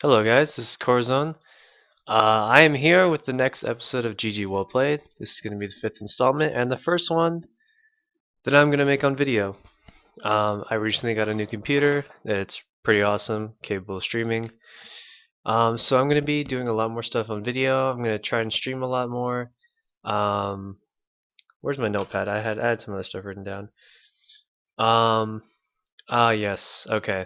Hello guys, this is Corazon. I am here with the next episode of GG Well Played. This is going to be the 5th installment and the first one that I'm going to make on video. I recently got a new computer. It's pretty awesome, capable of streaming. So I'm going to be doing a lot more stuff on video. I'm going to try and stream a lot more. Where's my notepad? I had some other stuff written down. Yes, okay.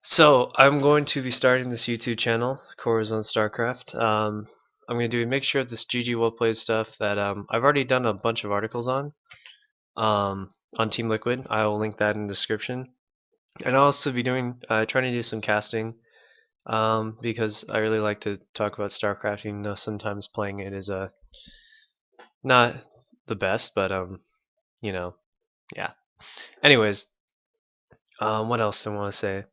So I'm going to be starting this YouTube channel, Corazon StarCraft. I'm going to make sure this GG Well Played stuff that I've already done a bunch of articles on Team Liquid. I will link that in the description. And I'll also be trying to do some casting because I really like to talk about StarCraft, even though sometimes playing it is not the best, but you know, yeah. Anyways, what else do I want to say?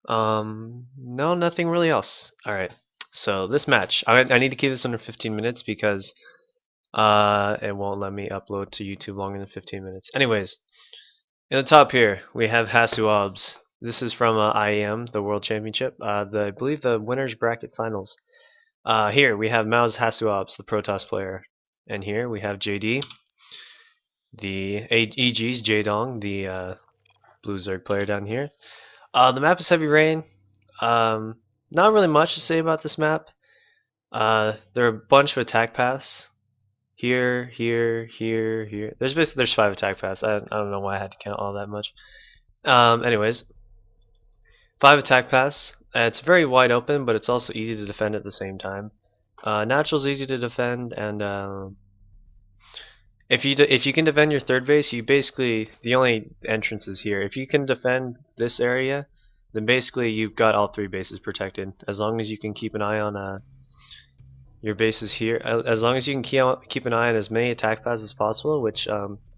No, nothing really else. Alright, so this match, I need to keep this under 15 minutes because it won't let me upload to YouTube longer than 15 minutes. Anyways, in the top here, we have HasuObs. This is from IEM, the World Championship, I believe the winner's bracket finals. Here we have Mao's HasuObs, the Protoss player. And here we have JD, the EG's Jaedong, the Blue Zerg player down here. The map is Heavy Rain. Not really much to say about this map. There are a bunch of attack paths. Here. There's 5 attack paths. I don't know why I had to count all that much. Anyways, 5 attack paths. It's very wide open, but it's also easy to defend at the same time. Natural's easy to defend, and if you can defend your third base, you basically, the only entrance is here. If you can defend this area, then basically you've got all 3 bases protected. As long as you can keep an eye on your bases here, as long as you can keep an eye on as many attack paths as possible, which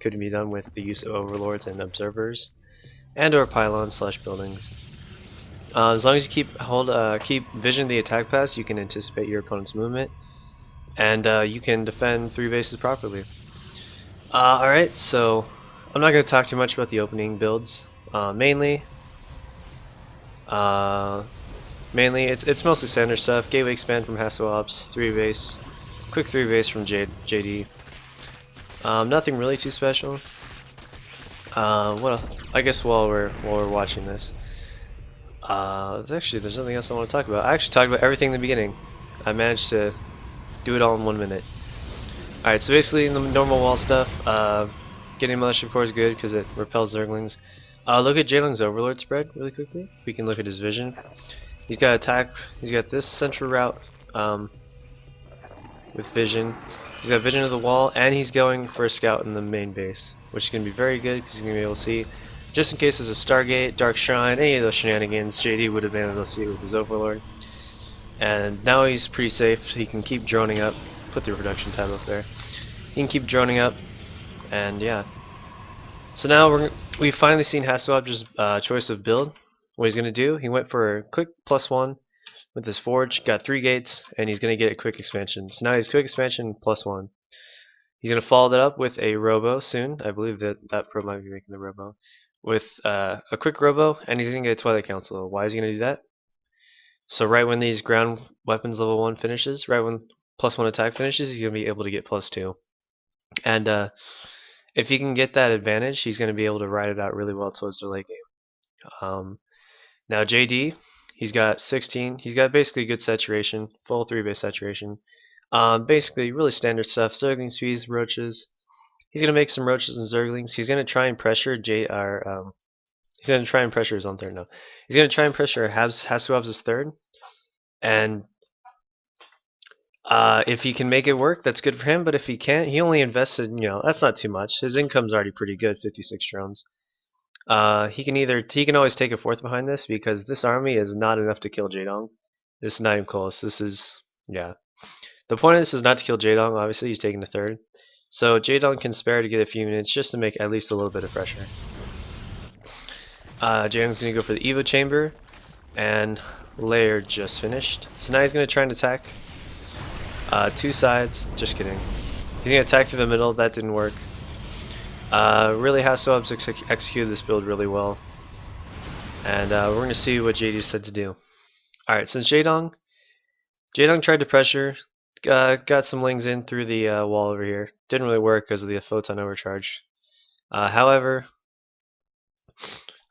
could be done with the use of overlords and observers, and/or pylons / buildings. As long as you keep vision of the attack paths, you can anticipate your opponent's movement, and you can defend 3 bases properly. Alright, so I'm not going to talk too much about the opening builds. Mainly it's mostly standard stuff. Gateway expand from HasuObs, 3 base, quick 3 base from JD. Nothing really too special. Well, I guess while we're watching this, there's something else I want to talk about. I actually talked about everything in the beginning. I managed to do it all in 1 minute. Alright, so basically the normal wall stuff, getting Mothership Core is good because it repels Zerglings. Look at Jaedong's Overlord spread really quickly. If we can look at his vision. He's got attack, he's got this central route with vision. He's got vision of the wall, and he's going for a scout in the main base, which is going to be very good because he's going to be able to see. Just in case there's a Stargate, Dark Shrine, any of those shenanigans, JD would have been able to see with his Overlord. And now he's pretty safe, he can keep droning up. Put the reproduction tab up there. You can keep droning up, and yeah. So now we've finally seen HasuObs' choice of build. What he's gonna do? He went for a quick +1 with his forge, got 3 gates, and he's gonna get a quick expansion. So now he's quick expansion +1. He's gonna follow that up with a robo soon. I believe that pro might be making the robo with a quick robo, and he's gonna get a Twilight Council. Why is he gonna do that? So right when these ground weapons level 1 finishes, right when +1 attack finishes, he's going to be able to get +2. And if he can get that advantage, he's going to be able to ride it out really well towards the late game. Now JD, he's got 16. He's got basically good saturation, full 3-base saturation. Basically really standard stuff. Zergling speeds, roaches. He's going to make some roaches and Zerglings. He's going to try and pressure he's going to try and pressure his own third. No, he's going to try and pressure HasuObs' third. And if he can make it work, that's good for him, but if he can't, he only invested, that's not too much. His income's already pretty good, 56 drones. He can always take a 4th behind this because this army is not enough to kill Jaedong. This is not even close. This is, yeah. The point of this is not to kill Jaedong, obviously, he's taking the 3rd. So Jaedong can spare to get a few minutes just to make at least a little bit of pressure. Jaedong's going to go for the Evo Chamber, and Lair just finished. So now he's going to try and attack 2 sides, just kidding. He's gonna attack through the middle, that didn't work. Really HasuObs executed this build really well. And we're going to see what JD said to do. Alright, since Jaedong tried to pressure, got some lings in through the wall over here. Didn't really work because of the photon overcharge. However,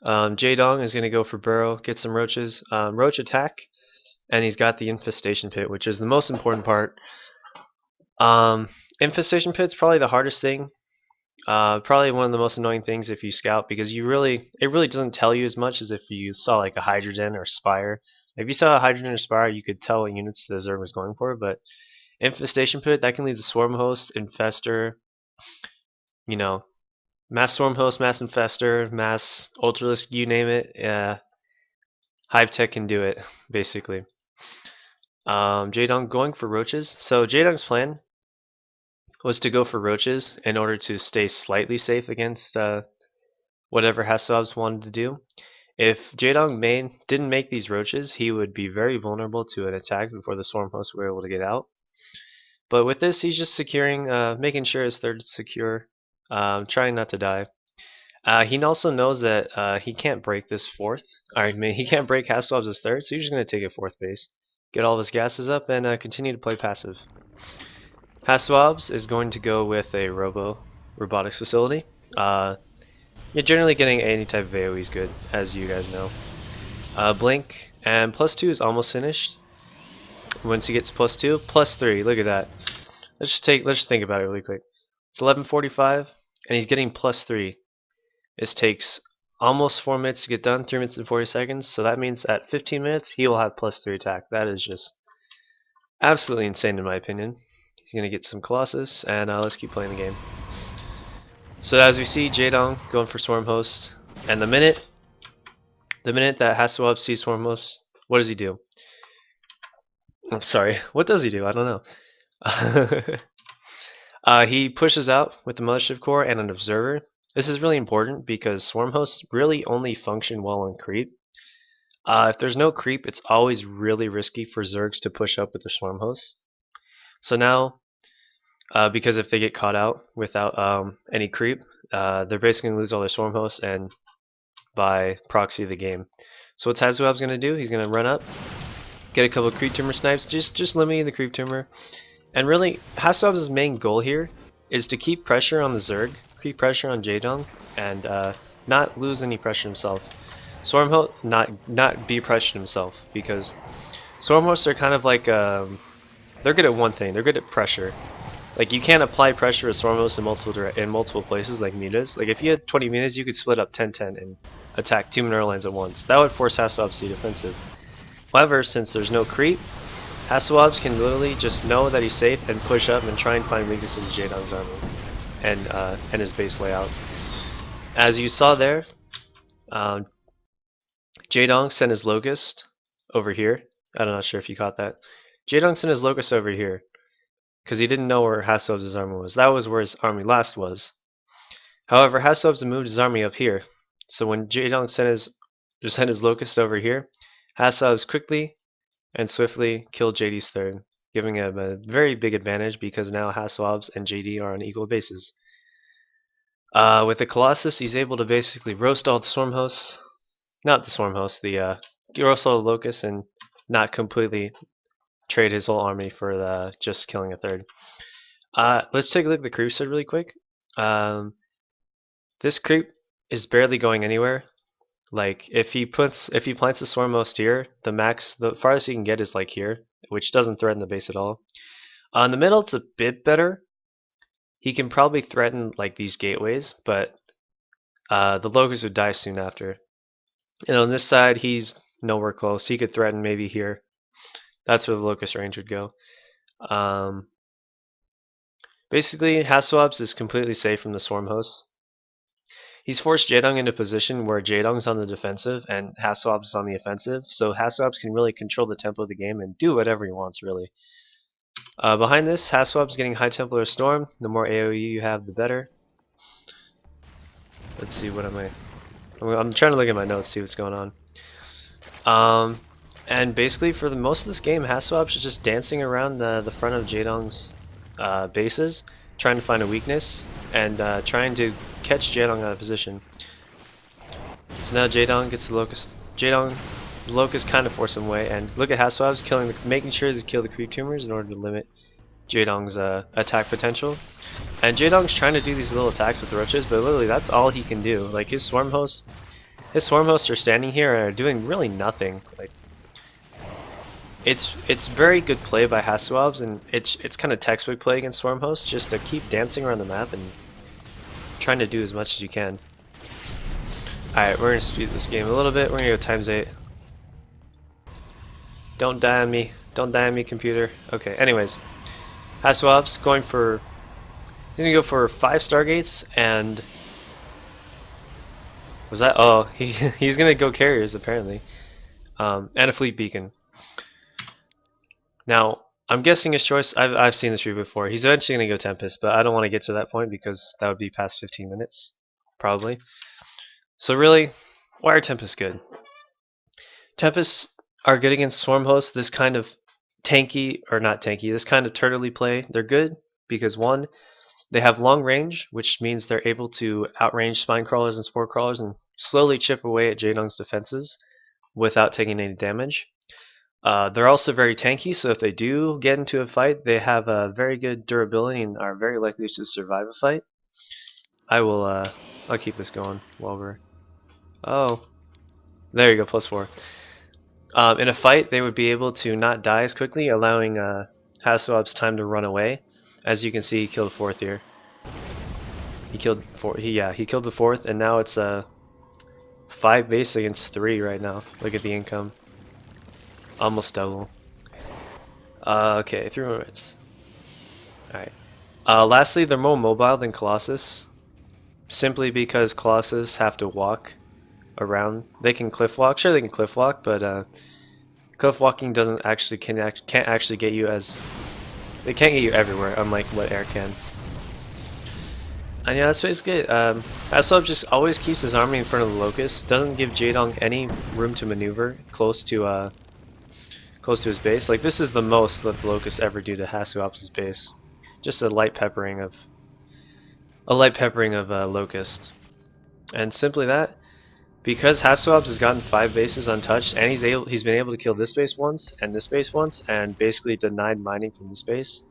Jaedong is going to go for burrow, get some roaches, roach attack, and he's got the infestation pit, which is the most important part. Infestation pit's probably the hardest thing. Probably one of the most annoying things if you scout, because it really doesn't tell you as much as if you saw like a hydrogen or spire. If you saw a hydrogen or spire, you could tell what units the Zerg was going for, but infestation pit, that can lead to swarm host, infester, you know, mass swarm host, mass infester, mass ultralisk, you name it. Hive tech can do it basically. Jaedong going for roaches. So Jaedong's plan was to go for roaches in order to stay slightly safe against whatever HasuObs wanted to do. If Jaedong didn't make these roaches, he would be very vulnerable to an attack before the swarm hosts were able to get out. But with this, he's just securing, making sure his third is secure, trying not to die. He also knows that he can't break this fourth. I mean, he can't break HasuObs' third, so he's just going to take a fourth base, get all of his gases up, and continue to play passive. HasuObs is going to go with a robotics facility. You're generally getting any type of AoE is good, as you guys know. Blink and +2 is almost finished. Once he gets +2, +3, look at that. Let's just think about it really quick. It's 11:45, and he's getting +3. This takes almost 4 minutes to get done, 3 minutes and 40 seconds. So that means at 15 minutes, he will have +3 attack. That is just absolutely insane in my opinion. He's gonna get some Colossus, and let's keep playing the game. So as we see, Jaedong going for Swarm Host, and the minute that HasuObs sees Swarm Host, what does he do? I'm sorry, what does he do? I don't know. He pushes out with the Mothership Core and an Observer. This is really important because Swarm Hosts really only function well on creep. If there's no creep, it's always really risky for Zergs to push up with the Swarm Hosts. So now, because if they get caught out without any creep, they're basically going to lose all their Swarm Hosts and by proxy the game. So what's HasuObs going to do? He's going to run up, get a couple of creep tumor snipes, just limiting the creep tumor. And really, HasuObs' main goal here is to keep pressure on the Zerg, keep pressure on Jaedong, and not lose any pressure himself. Swarm Host not be pressured himself, because Swarm Hosts are kind of like they're good at one thing. They're good at pressure. Like you can't apply pressure to Swarm Hosts in multiple places like mutas. Like if you had 20 mutas, you could split up 10-10 and attack 2 mineral lines at once. That would force HasuObs to be defensive. However, since there's no creep, HasuObs can literally just know that he's safe and push up and try and find weaknesses in Jaedong's armor and his base layout. As you saw there, Jaedong sent his Locust over here. I'm not sure if you caught that. Jaedong sent his Locust over here because he didn't know where HasuObs' army was. That was where his army last was. However, HasuObs moved his army up here. So when Jaedong sent his Locust over here, HasuObs quickly and swiftly killed JD's third, giving him a very big advantage because now HasuObs and JD are on equal bases. With the Colossus, he's able to basically roast all the Swarm Hosts. Not the Swarm Hosts, roast all the Locusts and not completely trade his whole army for just killing a third. Let's take a look at the creep side really quick. This creep is barely going anywhere. Like if he plants the Swarm Host here, the farthest he can get is like here, which doesn't threaten the base at all. In the middle, it's a bit better. He can probably threaten like these gateways, but the Locust would die soon after. And on this side, he's nowhere close. He could threaten maybe here. That's where the Locust range would go. Basically, HasuObs is completely safe from the Swarm Hosts. He's forced Jaedong into a position where Jaedong's on the defensive and HasuObs is on the offensive, so HasuObs can really control the tempo of the game and do whatever he wants, really. Behind this, HasuObs getting High Templar Storm. The more AoE you have, the better. Let's see, what am I? I'm trying to look at my notes, see what's going on. And basically, for most of this game, HasuObs is just dancing around the front of Jaedong's bases, trying to find a weakness and trying to catch Jaedong out of position. So now Jaedong gets the Locust. Jaedong, the Locust kind of force him away, and look at HasuObs killing, making sure to kill the creep tumors in order to limit Jaedong's attack potential. And Jaedong's trying to do these little attacks with the roaches, but literally that's all he can do. Like his swarm hosts are standing here and are doing really nothing. Like it's very good play by HasuObs, and it's kind of textbook play against swarm hosts, just to keep dancing around the map and trying to do as much as you can. Alright, we're gonna speed this game a little bit. We're gonna go ×8. Don't die on me. Don't die on me, computer. Okay, anyways. HasuObs going for, he's gonna go for 5 Stargates, and was that, oh, he's gonna go carriers apparently, and a fleet beacon. Now I'm guessing his choice, I've seen this read before, he's eventually gonna go Tempest, but I don't want to get to that point because that would be past 15 minutes probably. So really, why are Tempests good? Tempests are good against swarm hosts, this kind of tanky, or not tanky, this kind of turtley play. They're good because one, they have long range, which means they're able to outrange spine crawlers and spore crawlers and slowly chip away at Jaedong's defenses without taking any damage. They're also very tanky, so if they do get into a fight, they have a very good durability and are very likely to survive a fight. I'll keep this going while we're, oh, there you go, +4. In a fight, they would be able to not die as quickly, allowing HasuObs time to run away. As you can see, he killed the 4th here. He killed he killed the 4th, and now it's 5 base against 3 right now. Look at the income, almost double. Okay, 3 more minutes. All right. Lastly, they're more mobile than Colossus, simply because Colossus have to walk around. They can cliff walk. Sure, they can cliff walk, but cliff walking doesn't actually can't actually get you as, they can't get you everywhere, unlike what air can. And yeah, that's basically it. HasuObs just always keeps his army in front of the Locust. Doesn't give Jaedong any room to maneuver close to his base. Like this is the most that the Locust ever do to HasuObs' base. Just a light peppering of Locust, and simply that. Because HasuObs has gotten 5 bases untouched, and he's been able to kill this base once and this base once, and basically denied mining from this base.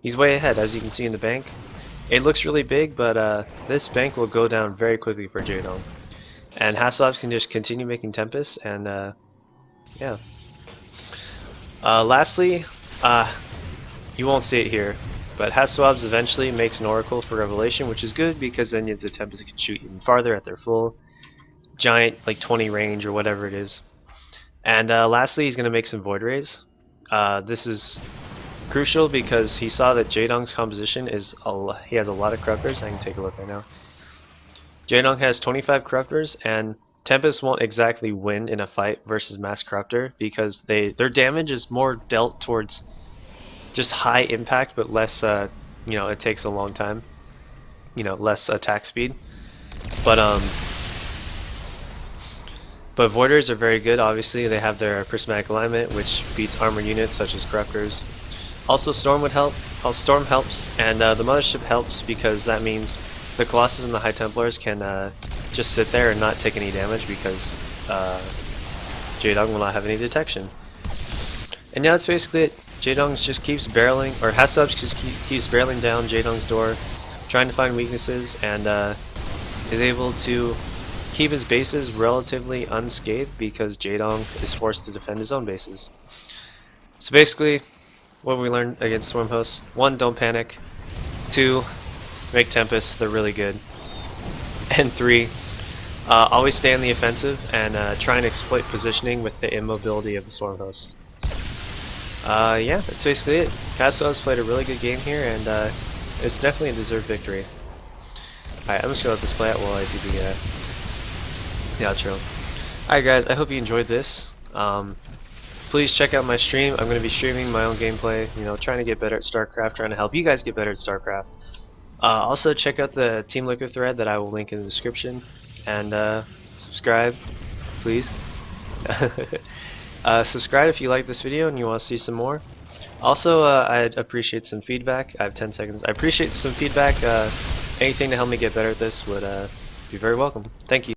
He's way ahead, as you can see in the bank. It looks really big, but this bank will go down very quickly for Jaedong. And HasuObs can just continue making Tempests, and yeah. Lastly, you won't see it here, but HasuObs eventually makes an Oracle for Revelation, which is good because then the Tempests can shoot even farther at their full giant, like 20 range or whatever it is. And lastly, he's going to make some Void Rays. This is crucial because he saw that Jaedong's composition is he has a lot of corruptors. I can take a look right now. Jaedong has 25 corruptors, and Tempest won't exactly win in a fight versus Mass Corruptor because their damage is more dealt towards just high impact, but less you know, it takes a long time, you know, less attack speed. But Voiders are very good. Obviously, they have their prismatic alignment, which beats armor units such as Corruptors. Also, Storm would help. Storm helps, and the Mothership helps because that means the Colossus and the High Templars can just sit there and not take any damage because Jaedong will not have any detection. And yeah, that's basically it. Jaedong just keeps barreling, or HasuObs just keeps barreling down Jaedong's door, trying to find weaknesses, and is able to keep his bases relatively unscathed because Jaedong is forced to defend his own bases. So basically, what we learned against Swarm Hosts: 1, don't panic. 2, make Tempests, they're really good. And 3, always stay on the offensive and try and exploit positioning with the immobility of the Swarm Hosts. Yeah, that's basically it. HasuObs played a really good game here, and it's definitely a deserved victory. Alright, I'm just gonna let this play out while I do the outro. Alright guys, I hope you enjoyed this. Please check out my stream. I'm going to be streaming my own gameplay, you know, trying to get better at StarCraft, trying to help you guys get better at StarCraft. Also check out the Team Liquor thread that I will link in the description, and subscribe, please. Subscribe if you like this video and you want to see some more. Also, I'd appreciate some feedback. I have 10 seconds. I appreciate some feedback. Anything to help me get better at this would be very welcome. Thank you.